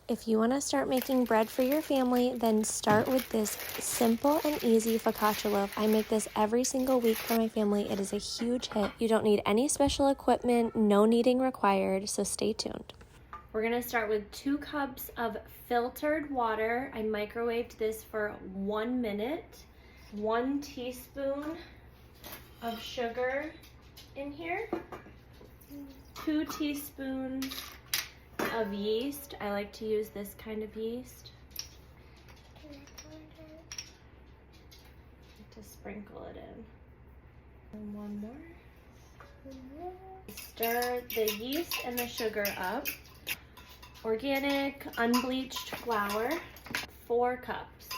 If you want to start making bread for your family, then start with this simple and easy focaccia loaf. I make this every single week for my family. It is a huge hit. You don't need any special equipment, no kneading required, so stay tuned. We're going to start with 2 cups of filtered water. I microwaved this for 1 minute. 1 teaspoon of sugar in here. 2 teaspoons of yeast. I like to use this kind of yeast. To sprinkle it in. And 1 more. Stir the yeast and the sugar up. Organic, unbleached flour, 4 cups.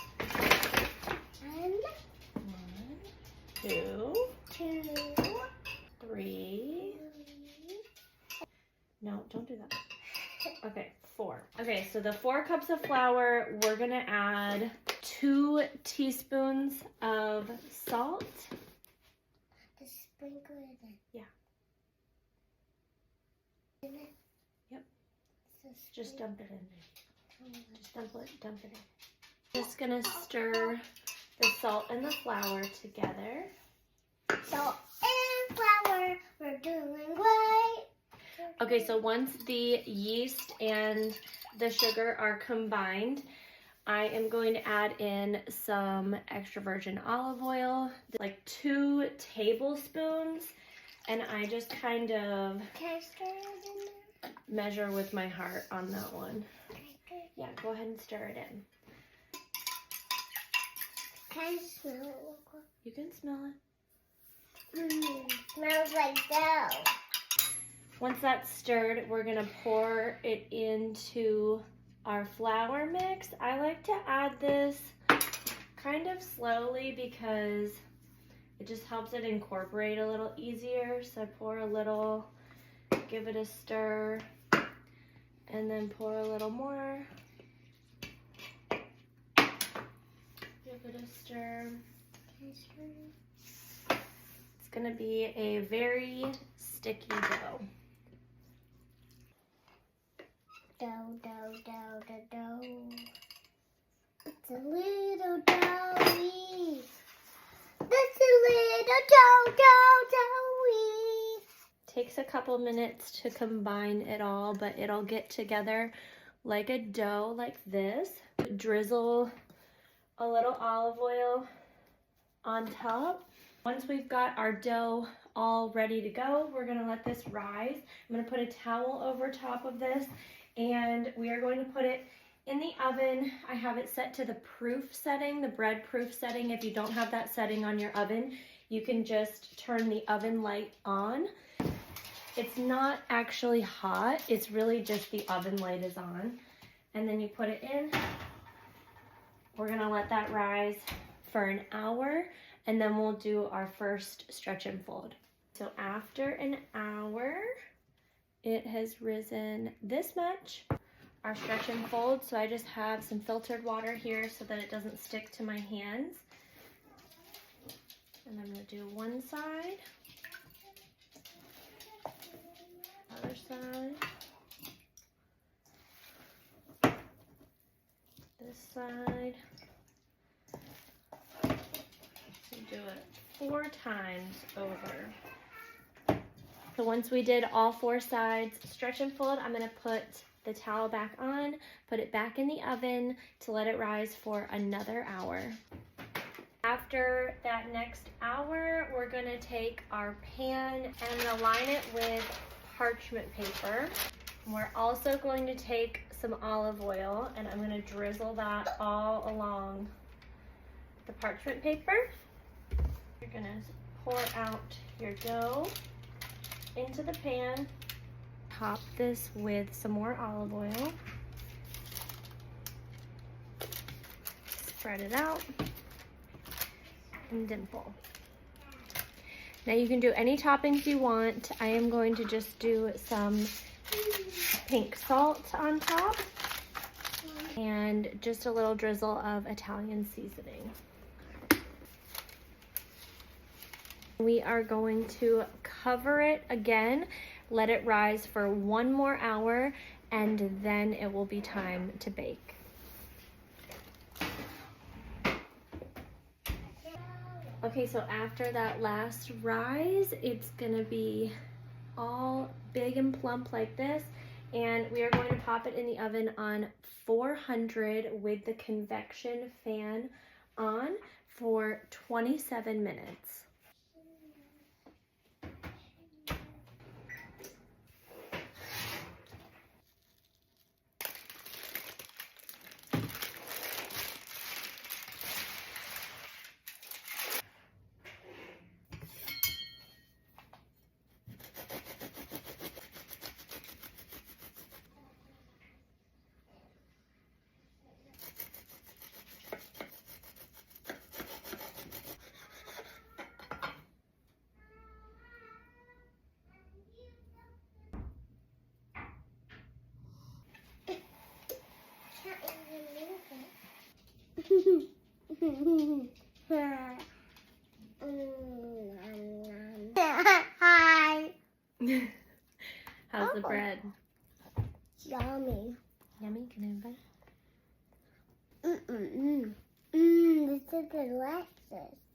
1, 2, 3. No, don't do that. Okay, 4. Okay, so the 4 cups of flour, we're gonna add 2 teaspoons of salt. Just sprinkle it in. Yeah. In it? Yep. So Just dump it in there. Just dump it in. Just gonna stir the salt and the flour together. Salt and flour, we're doing great. Okay, so once the yeast and the sugar are combined, I am going to add in some extra virgin olive oil, like 2 tablespoons, and I just kind of Can I stir it in there? measure with my heart on that one. Can I stir it? Yeah, go ahead and stir it in. Can I smell it real quick? You can smell it. Smells like dough. Once that's stirred, we're gonna pour it into our flour mix. I like to add this kind of slowly because it just helps it incorporate a little easier. So I pour a little, give it a stir, and then pour a little more. Give it a stir. It's gonna be a very sticky dough. Dough. It's a little doughy. It's a little doughy. Takes a couple minutes to combine it all, but it'll get together like a dough like this. Drizzle a little olive oil on top. Once we've got our dough all ready to go, we're gonna let this rise. I'm gonna put a towel over top of this, and we are going to put it in the oven. I have it set to the proof setting, the bread proof setting. If you don't have that setting on your oven, you can just turn the oven light on. It's not actually hot, it's really just the oven light is on. And then you put it in. We're gonna let that rise for an hour, and then we'll do our first stretch and fold. So after an hour, it has risen this much, our stretch and fold. So I just have some filtered water here so that it doesn't stick to my hands. And I'm gonna do one side, other side, this side. So do it 4 times over. So once we did all 4 sides, stretch and fold, I'm gonna put the towel back on, put it back in the oven to let it rise for another hour. After that next hour, we're gonna take our pan and align it with parchment paper. We're also going to take some olive oil, and I'm gonna drizzle that all along the parchment paper. You're gonna pour out your dough into the pan. Top this with some more olive oil. Spread it out and dimple. Now you can do any toppings you want. I am going to just do some pink salt on top and just a little drizzle of Italian seasoning. We are going to cover it again, let it rise for 1 more hour, and then it will be time to bake. Okay, so after that last rise, it's gonna be all big and plump like this, and we are going to pop it in the oven on 400 with the convection fan on for 27 minutes. Hi. How's the bread? Yummy. Yummy? Can I have a bite? This is delicious.